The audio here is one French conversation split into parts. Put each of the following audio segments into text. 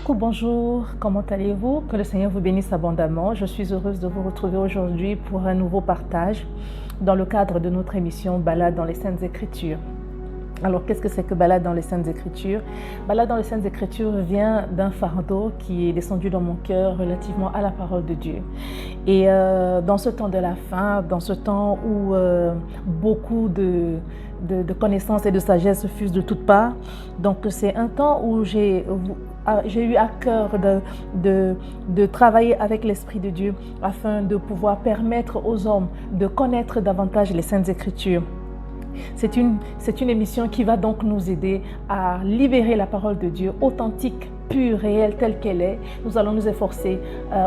Coucou, bonjour, comment allez-vous? Que le Seigneur vous bénisse abondamment. Je suis heureuse de vous retrouver aujourd'hui pour un nouveau partage dans le cadre de notre émission Balade dans les Saintes Écritures. Alors, qu'est-ce que c'est que Balade dans les Saintes Écritures? Balade dans les Saintes Écritures vient d'un fardeau qui est descendu dans mon cœur relativement à la parole de Dieu. Et dans ce temps de la fin, dans ce temps où beaucoup de connaissances et de sagesse fusent de toutes parts, donc c'est un temps où j'ai eu à cœur de travailler avec l'Esprit de Dieu afin de pouvoir permettre aux hommes de connaître davantage les Saintes Écritures. C'est une émission qui va donc nous aider à libérer la parole de Dieu authentique, pure, réelle, telle qu'elle est. Nous allons nous efforcer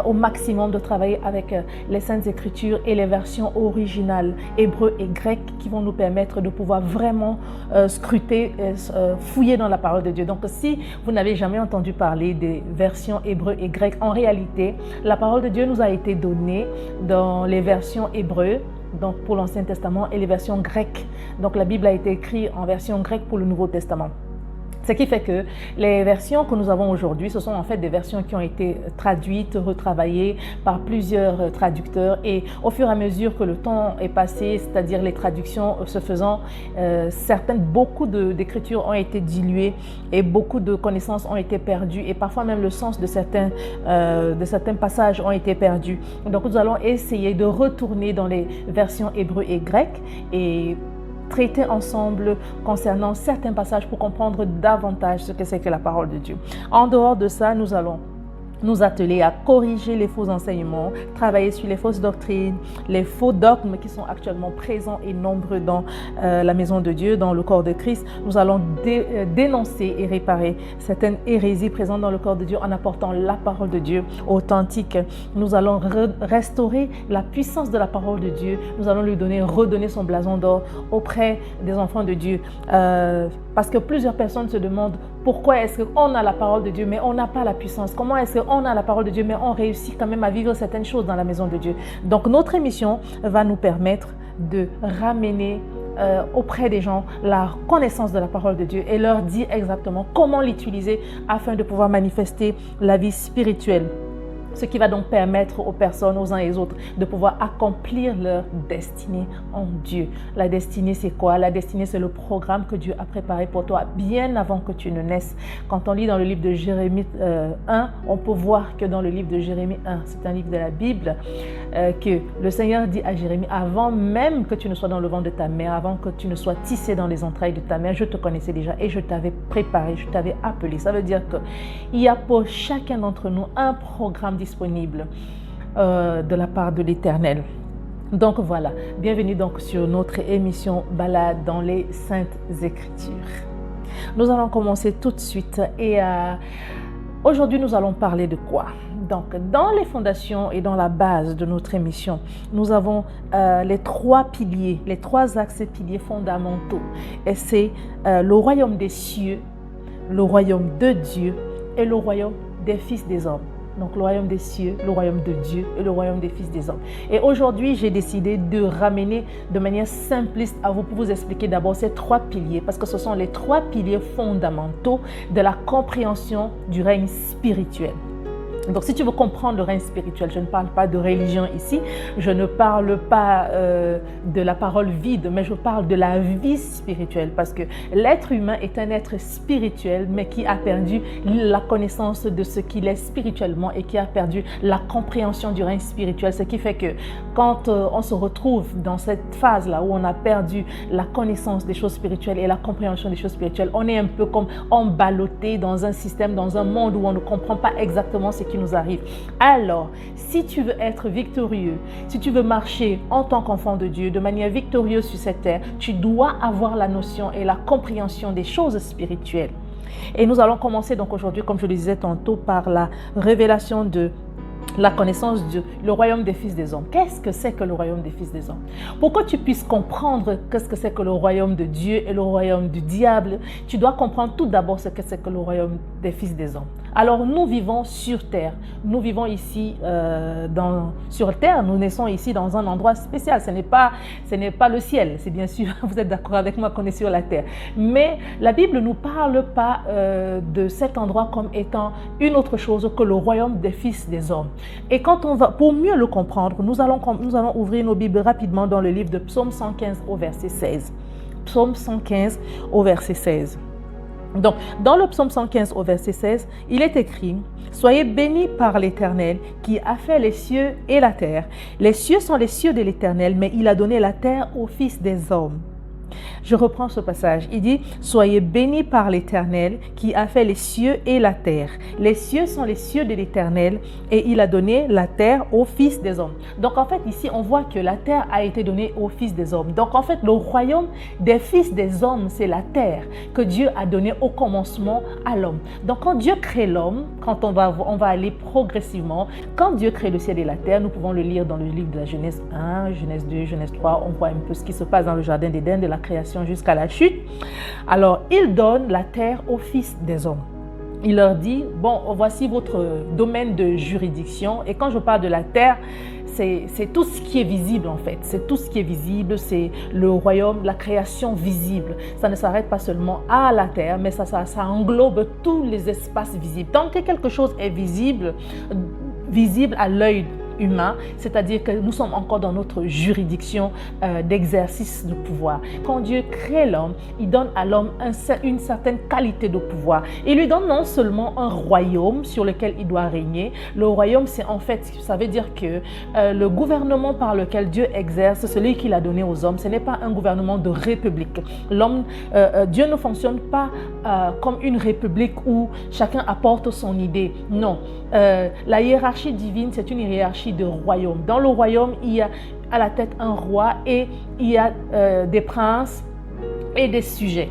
au maximum de travailler avec les Saintes Écritures et les versions originales, hébreu et grec, qui vont nous permettre de pouvoir vraiment scruter, fouiller dans la parole de Dieu. Donc si vous n'avez jamais entendu parler des versions hébreu et grec, en réalité, la parole de Dieu nous a été donnée dans les versions hébreu, donc pour l'Ancien Testament, et les versions grecques. Donc la Bible a été écrite en version grecque pour le Nouveau Testament. Ce qui fait que les versions que nous avons aujourd'hui, ce sont en fait des versions qui ont été traduites, retravaillées par plusieurs traducteurs. Et au fur et à mesure que le temps est passé, c'est-à-dire les traductions se faisant, beaucoup d'écritures ont été diluées et beaucoup de connaissances ont été perdues. Et parfois même le sens de certains passages ont été perdus. Donc nous allons essayer de retourner dans les versions hébreu et grecques et traiter ensemble concernant certains passages pour comprendre davantage ce que c'est que la parole de Dieu. En dehors de ça, nous allons nous atteler à corriger les faux enseignements, travailler sur les fausses doctrines, les faux dogmes qui sont actuellement présents et nombreux dans la maison de Dieu, dans le corps de Christ. Nous allons dénoncer et réparer certaines hérésies présentes dans le corps de Dieu en apportant la parole de Dieu authentique. Nous allons restaurer la puissance de la parole de Dieu. Nous allons lui redonner son blason d'or auprès des enfants de Dieu. Parce que plusieurs personnes se demandent pourquoi est-ce qu'on a la parole de Dieu mais on n'a pas la puissance? Comment est-ce qu'on a la parole de Dieu mais on réussit quand même à vivre certaines choses dans la maison de Dieu? Donc notre émission va nous permettre de ramener auprès des gens la connaissance de la parole de Dieu et leur dire exactement comment l'utiliser afin de pouvoir manifester la vie spirituelle. Ce qui va donc permettre aux personnes, aux uns et aux autres, de pouvoir accomplir leur destinée en Dieu. La destinée, c'est quoi? La destinée, c'est le programme que Dieu a préparé pour toi bien avant que tu ne naisses. Quand on lit dans le livre de Jérémie 1, on peut voir que dans le livre de Jérémie 1, c'est un livre de la Bible, que le Seigneur dit à Jérémie, avant même que tu ne sois dans le ventre de ta mère, avant que tu ne sois tissé dans les entrailles de ta mère, je te connaissais déjà et je t'avais préparé, je t'avais appelé. Ça veut dire qu'il y a pour chacun d'entre nous un programme disponible de la part de l'Éternel. Donc voilà, bienvenue donc sur notre émission Balade dans les Saintes Écritures. Nous allons commencer tout de suite et aujourd'hui nous allons parler de quoi? Donc dans les fondations et dans la base de notre émission, nous avons les trois piliers, les trois axes et piliers fondamentaux. Et c'est le royaume des cieux, le royaume de Dieu et le royaume des fils des hommes. Donc le royaume des cieux, le royaume de Dieu et le royaume des fils des hommes. Et aujourd'hui, j'ai décidé de ramener de manière simpliste à vous pour vous expliquer d'abord ces trois piliers parce que ce sont les trois piliers fondamentaux de la compréhension du règne spirituel. Donc, si tu veux comprendre le règne spirituel, je ne parle pas de religion ici, je ne parle pas de la parole vide, mais je parle de la vie spirituelle parce que l'être humain est un être spirituel, mais qui a perdu la connaissance de ce qu'il est spirituellement et qui a perdu la compréhension du règne spirituel. Ce qui fait que quand on se retrouve dans cette phase-là où on a perdu la connaissance des choses spirituelles et la compréhension des choses spirituelles, on est un peu comme emballotté dans un système, dans un monde où on ne comprend pas exactement ce qui nous arrive. Alors, si tu veux être victorieux, si tu veux marcher en tant qu'enfant de Dieu de manière victorieuse sur cette terre, tu dois avoir la notion et la compréhension des choses spirituelles. Et nous allons commencer donc aujourd'hui, comme je le disais tantôt, par la révélation de la connaissance du royaume des fils des hommes. Qu'est-ce que c'est que le royaume des fils des hommes? Pour que tu puisses comprendre qu'est-ce que c'est que le royaume de Dieu et le royaume du diable, tu dois comprendre tout d'abord ce que c'est que le royaume des fils des hommes. Alors nous vivons sur terre. Nous vivons ici sur terre. Nous naissons ici dans un endroit spécial. Ce n'est pas le ciel. C'est bien sûr, vous êtes d'accord avec moi qu'on est sur la terre. Mais la Bible ne nous parle pas de cet endroit comme étant une autre chose que le royaume des fils des hommes. Et quand on va, pour mieux le comprendre, nous allons ouvrir nos Bibles rapidement dans le livre de Psaume 115 au verset 16. Psaume 115 au verset 16. Donc, dans le psaume 115 au verset 16, il est écrit « Soyez bénis par l'Éternel qui a fait les cieux et la terre. Les cieux sont les cieux de l'Éternel, mais il a donné la terre aux fils des hommes. » Je reprends ce passage. Il dit « Soyez bénis par l'Éternel qui a fait les cieux et la terre. Les cieux sont les cieux de l'Éternel et il a donné la terre aux fils des hommes. » Donc en fait ici on voit que la terre a été donnée aux fils des hommes. Donc en fait le royaume des fils des hommes, c'est la terre que Dieu a donnée au commencement à l'homme. Donc quand Dieu crée l'homme, quand on va aller progressivement, quand Dieu crée le ciel et la terre, nous pouvons le lire dans le livre de la Genèse 1, Genèse 2, Genèse 3, on voit un peu ce qui se passe dans le jardin d'Éden, de la création jusqu'à la chute. Alors, il donne la terre aux fils des hommes. Il leur dit, bon, voici votre domaine de juridiction. Et quand je parle de la terre, c'est tout ce qui est visible en fait. C'est tout ce qui est visible, c'est le royaume, la création visible. Ça ne s'arrête pas seulement à la terre, mais ça englobe tous les espaces visibles. Tant que quelque chose est visible à l'œil humain, c'est-à-dire que nous sommes encore dans notre juridiction d'exercice de pouvoir. Quand Dieu crée l'homme, il donne à l'homme une certaine qualité de pouvoir. Il lui donne non seulement un royaume sur lequel il doit régner. Le royaume, c'est en fait, ça veut dire que le gouvernement par lequel Dieu exerce, celui qu'il a donné aux hommes, ce n'est pas un gouvernement de république. Dieu ne fonctionne pas comme une république où chacun apporte son idée. Non, la hiérarchie divine, c'est une hiérarchie de royaume. Dans le royaume, il y a à la tête un roi et il y a des princes et des sujets.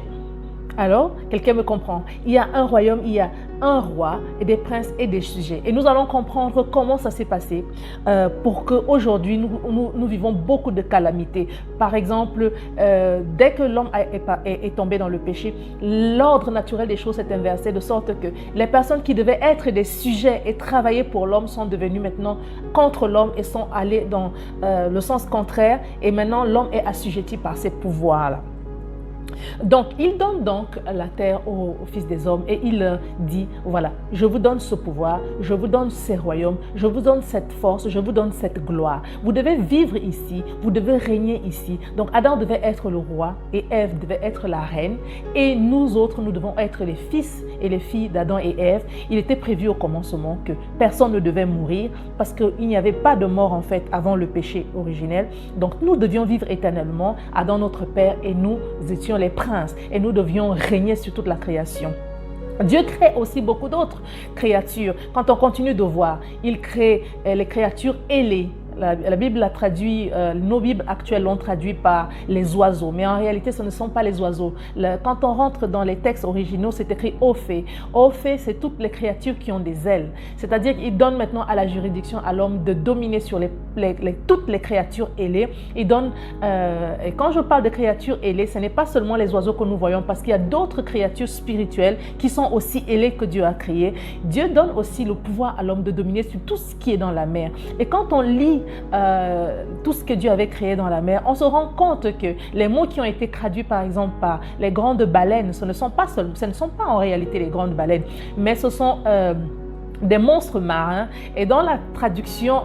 Alors, quelqu'un me comprend? Il y a un royaume, il y a un roi et des princes et des sujets. Et nous allons comprendre comment ça s'est passé pour qu'aujourd'hui, nous vivons beaucoup de calamités. Par exemple, dès que l'homme est tombé dans le péché, l'ordre naturel des choses s'est inversé de sorte que les personnes qui devaient être des sujets et travailler pour l'homme sont devenues maintenant contre l'homme et sont allées dans le sens contraire. Et maintenant, l'homme est assujetti par ces pouvoirs-là. Donc, il donne donc la terre aux fils des hommes et il leur dit, voilà, je vous donne ce pouvoir, je vous donne ces royaumes, je vous donne cette force, je vous donne cette gloire. Vous devez vivre ici, vous devez régner ici. Donc, Adam devait être le roi et Ève devait être la reine et nous autres, nous devons être les fils et les filles d'Adam et Ève. Il était prévu au commencement que personne ne devait mourir parce qu'il n'y avait pas de mort en fait avant le péché originel. Donc, nous devions vivre éternellement. Adam, notre Père, et nous étions les princes et nous devions régner sur toute la création. Dieu crée aussi beaucoup d'autres créatures. Quand on continue de voir, il crée les créatures ailées. La Bible a traduit, nos Bibles actuelles l'ont traduit par les oiseaux, mais en réalité ce ne sont pas les oiseaux. Quand on rentre dans les textes originaux, c'est écrit Ophé. Ophé, c'est toutes les créatures qui ont des ailes. C'est-à-dire qu'il donne maintenant à la juridiction à l'homme de dominer sur toutes les créatures ailées. Il donne, et quand je parle de créatures ailées, ce n'est pas seulement les oiseaux que nous voyons, parce qu'il y a d'autres créatures spirituelles qui sont aussi ailées que Dieu a créées. Dieu donne aussi le pouvoir à l'homme de dominer sur tout ce qui est dans la mer. Et quand on lit tout ce que Dieu avait créé dans la mer, on se rend compte que les mots qui ont été traduits par exemple par les grandes baleines, ce ne sont pas en réalité les grandes baleines, mais ce sont des monstres marins. Et dans la traduction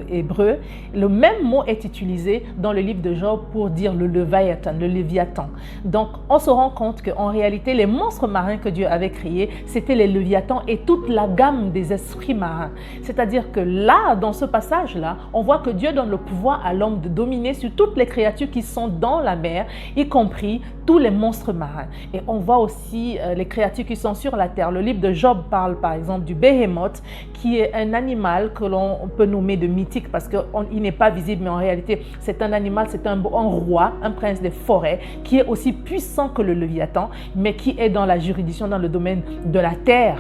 hébreu, le même mot est utilisé dans le livre de Job pour dire le Léviathan. Donc, on se rend compte qu'en réalité, les monstres marins que Dieu avait créés, c'était les Léviathans et toute la gamme des esprits marins. C'est-à-dire que là, dans ce passage-là, on voit que Dieu donne le pouvoir à l'homme de dominer sur toutes les créatures qui sont dans la mer, y compris tous les monstres marins. Et on voit aussi les créatures qui sont sur la terre. Le livre de Job parle par exemple du Béhémoth, qui est un animal que l'on peut nommer de mythique parce qu'il n'est pas visible, mais en réalité c'est un animal, c'est un roi, un prince des forêts qui est aussi puissant que le Léviathan, mais qui est dans la juridiction, dans le domaine de la terre.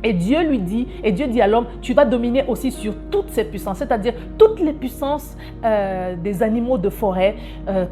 Et Dieu lui dit, et Dieu dit à l'homme, tu vas dominer aussi sur toutes ces puissances, c'est-à-dire toutes les puissances des animaux de forêt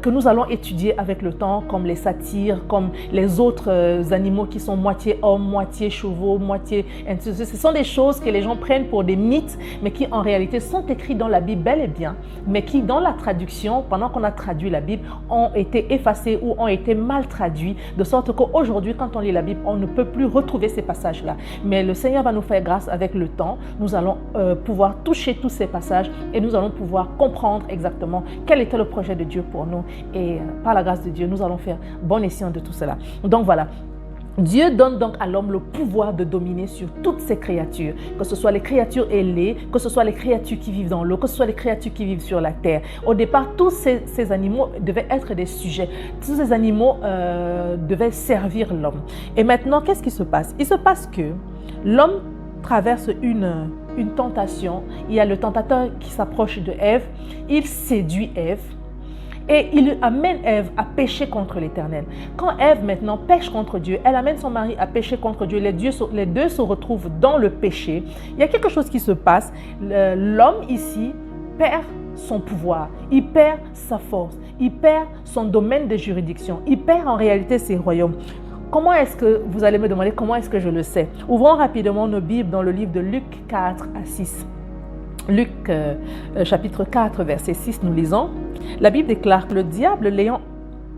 que nous allons étudier avec le temps, comme les satyres, comme les autres animaux qui sont moitié hommes, moitié chevaux, moitié... Ce sont des choses que les gens prennent pour des mythes, mais qui en réalité sont écrits dans la Bible bel et bien, mais qui dans la traduction, pendant qu'on a traduit la Bible, ont été effacés ou ont été mal traduits, de sorte qu'aujourd'hui, quand on lit la Bible, on ne peut plus retrouver ces passages-là. Mais le Seigneur va nous faire grâce avec le temps. Nous allons pouvoir toucher tous ces passages et nous allons pouvoir comprendre exactement quel était le projet de Dieu pour nous. Et par la grâce de Dieu, nous allons faire bon escient de tout cela. Donc voilà. Dieu donne donc à l'homme le pouvoir de dominer sur toutes ces créatures, que ce soit les créatures ailées, que ce soit les créatures qui vivent dans l'eau, que ce soit les créatures qui vivent sur la terre. Au départ, tous ces animaux devaient être des sujets. Tous ces animaux devaient servir l'homme. Et maintenant, qu'est-ce qui se passe? Il se passe que l'homme traverse une tentation. Il y a le tentateur qui s'approche de Ève. Il séduit Ève. Et il amène Ève à pécher contre l'Éternel. Quand Ève maintenant pêche contre Dieu, elle amène son mari à pécher contre Dieu. Les deux se retrouvent dans le péché. Il y a quelque chose qui se passe. L'homme ici perd son pouvoir, il perd sa force, il perd son domaine de juridiction, il perd en réalité ses royaumes. Comment est-ce que, vous allez me demander, comment est-ce que je le sais? Ouvrons rapidement nos Bibles dans le livre de Luc 4 à 6. Luc chapitre 4, verset 6, nous lisons. La Bible déclare que le diable, l'ayant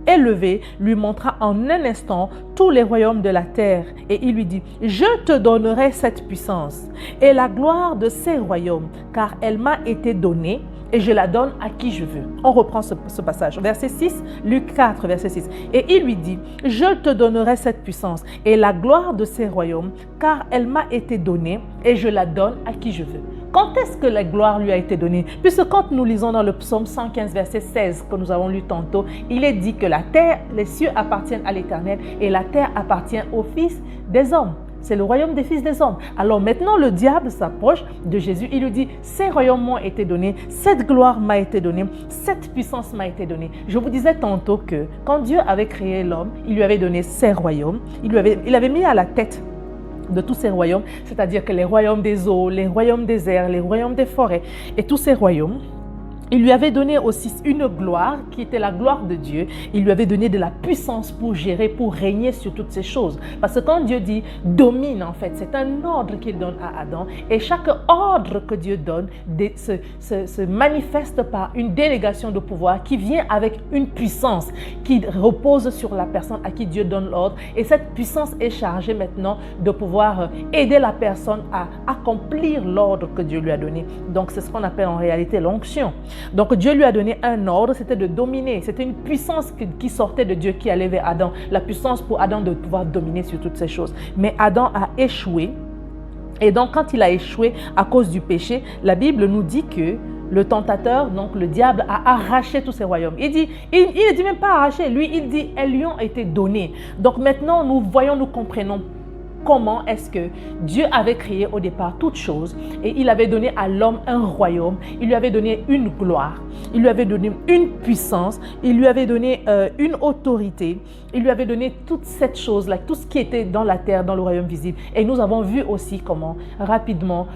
élevé, lui montra en un instant tous les royaumes de la terre. Et il lui dit, je te donnerai cette puissance et la gloire de ces royaumes, car elle m'a été donnée et je la donne à qui je veux. On reprend ce passage. Verset 6, Luc 4, verset 6. Et il lui dit, je te donnerai cette puissance et la gloire de ces royaumes, car elle m'a été donnée et je la donne à qui je veux. Quand est-ce que la gloire lui a été donnée? Puisque quand nous lisons dans le psaume 115, verset 16, que nous avons lu tantôt, il est dit que la terre, les cieux appartiennent à l'Éternel et la terre appartient aux fils des hommes. C'est le royaume des fils des hommes. Alors maintenant, le diable s'approche de Jésus. Il lui dit, ces royaumes m'ont été donnés, cette gloire m'a été donnée, cette puissance m'a été donnée. Je vous disais tantôt que quand Dieu avait créé l'homme, il lui avait donné ces royaumes. Il avait mis à la tête de tous ces royaumes, c'est-à-dire que les royaumes des eaux, les royaumes des airs, les royaumes des forêts et tous ces royaumes. Il lui avait donné aussi une gloire qui était la gloire de Dieu. Il lui avait donné de la puissance pour gérer, pour régner sur toutes ces choses. Parce que quand Dieu dit domine, en fait, c'est un ordre qu'il donne à Adam. Et chaque ordre que Dieu donne se manifeste par une délégation de pouvoir qui vient avec une puissance qui repose sur la personne à qui Dieu donne l'ordre. Et cette puissance est chargée maintenant de pouvoir aider la personne à accomplir l'ordre que Dieu lui a donné. Donc, c'est ce qu'on appelle en réalité l'onction. Donc Dieu lui a donné un ordre, c'était de dominer. C'était une puissance qui sortait de Dieu qui allait vers Adam. La puissance pour Adam de pouvoir dominer sur toutes ces choses. Mais Adam a échoué. Et donc quand il a échoué à cause du péché, la Bible nous dit que le tentateur, donc le diable, a arraché tous ces royaumes. Il ne dit même pas arraché. Lui, il dit, elles lui ont été données. Donc maintenant, nous voyons, nous comprenons comment est-ce que Dieu avait créé au départ toutes choses et il avait donné à l'homme un royaume, il lui avait donné une gloire, il lui avait donné une puissance, il lui avait donné une autorité, il lui avait donné toute cette chose-là, tout ce qui était dans la terre, dans le royaume visible. Et nous avons vu aussi comment rapidement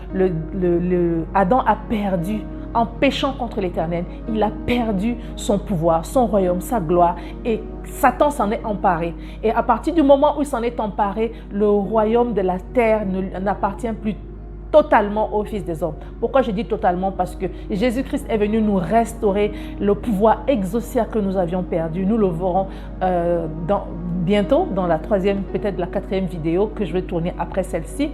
Adam a perdu. En péchant contre l'Éternel, il a perdu son pouvoir, son royaume, sa gloire et Satan s'en est emparé. Et à partir du moment où il s'en est emparé, le royaume de la terre n'appartient plus totalement au Fils des hommes. Pourquoi je dis totalement? Parce que Jésus-Christ est venu nous restaurer le pouvoir exauciaire que nous avions perdu. Nous le verrons bientôt dans la troisième, peut-être la quatrième vidéo que je vais tourner après celle-ci.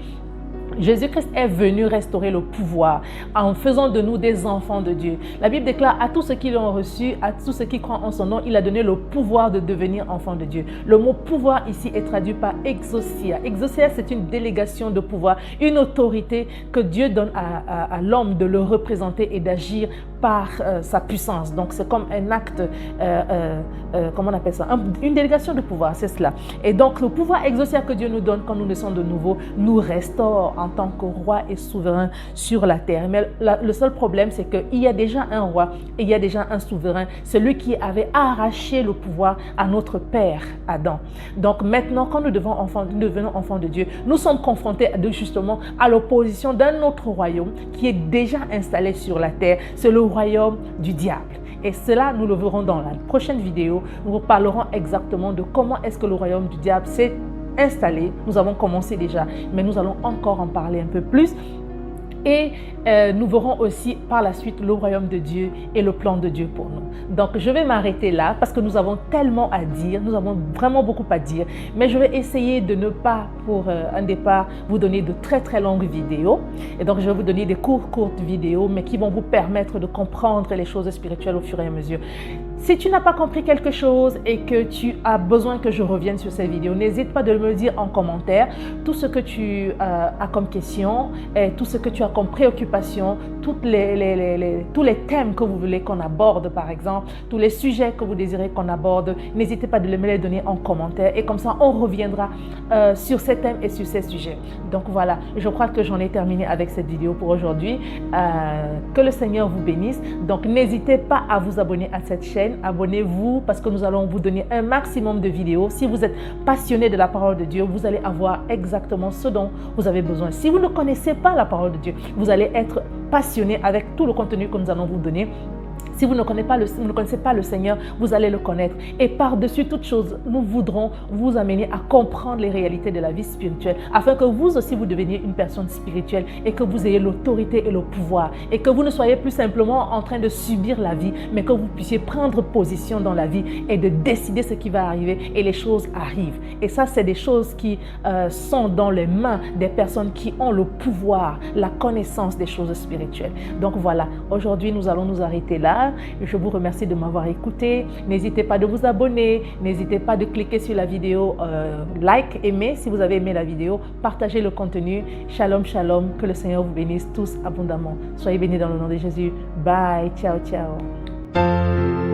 Jésus-Christ est venu restaurer le pouvoir en faisant de nous des enfants de Dieu. La Bible déclare à tous ceux qui l'ont reçu, à tous ceux qui croient en son nom, il a donné le pouvoir de devenir enfants de Dieu. Le mot pouvoir ici est traduit par exousia. Exousia, c'est une délégation de pouvoir, une autorité que Dieu donne à l'homme de le représenter et d'agir par sa puissance. Donc c'est comme un acte, comment on appelle ça, une délégation de pouvoir, c'est cela. Et donc le pouvoir exaucé que Dieu nous donne quand nous naissons de nouveau nous restaure en tant que roi et souverain sur la terre. Mais le seul problème, c'est qu'il y a déjà un roi et il y a déjà un souverain, celui qui avait arraché le pouvoir à notre père Adam. Donc maintenant, quand nous devenons enfants de Dieu, nous sommes confrontés justement à l'opposition d'un autre royaume qui est déjà installé sur la terre. C'est le royaume du diable. Et cela, nous le verrons dans la prochaine vidéo. Nous vous parlerons exactement de comment est-ce que le royaume du diable s'est installé. Nous avons commencé déjà, mais nous allons encore en parler un peu plus. Et nous verrons aussi par la suite le royaume de Dieu et le plan de Dieu pour nous. Donc, je vais m'arrêter là parce que nous avons tellement à dire, nous avons vraiment beaucoup à dire. Mais je vais essayer de ne pas, pour un départ, vous donner de très très longues vidéos. Et donc, je vais vous donner des courtes vidéos, mais qui vont vous permettre de comprendre les choses spirituelles au fur et à mesure. Si tu n'as pas compris quelque chose et que tu as besoin que je revienne sur ces vidéos, n'hésite pas de me dire en commentaire tout ce que tu as comme question, et tout ce que tu as comme préoccupation, tous les thèmes que vous voulez qu'on aborde par exemple, tous les sujets que vous désirez qu'on aborde. N'hésitez pas de me les donner en commentaire et comme ça on reviendra sur ces thèmes et sur ces sujets. Donc voilà, je crois que j'en ai terminé avec cette vidéo pour aujourd'hui. Que le Seigneur vous bénisse. Donc n'hésitez pas à vous abonner à cette chaîne. Abonnez-vous parce que nous allons vous donner un maximum de vidéos. Si vous êtes passionné de la parole de Dieu, vous allez avoir exactement ce dont vous avez besoin. Si vous ne connaissez pas la parole de Dieu, vous allez être passionné avec tout le contenu que nous allons vous donner. Si vous ne connaissez pas le Seigneur, vous allez le connaître. Et par-dessus toute chose, nous voudrons vous amener à comprendre les réalités de la vie spirituelle afin que vous aussi, vous deveniez une personne spirituelle et que vous ayez l'autorité et le pouvoir et que vous ne soyez plus simplement en train de subir la vie, mais que vous puissiez prendre position dans la vie et de décider ce qui va arriver et les choses arrivent. Et ça, c'est des choses qui sont dans les mains des personnes qui ont le pouvoir, la connaissance des choses spirituelles. Donc voilà, aujourd'hui, nous allons nous arrêter là. Je vous remercie de m'avoir écouté. N'hésitez pas de vous abonner. N'hésitez pas de cliquer sur la vidéo like, aimer si vous avez aimé la vidéo. Partagez le contenu. Shalom, shalom. Que le Seigneur vous bénisse tous abondamment. Soyez bénis dans le nom de Jésus. Bye. Ciao, ciao.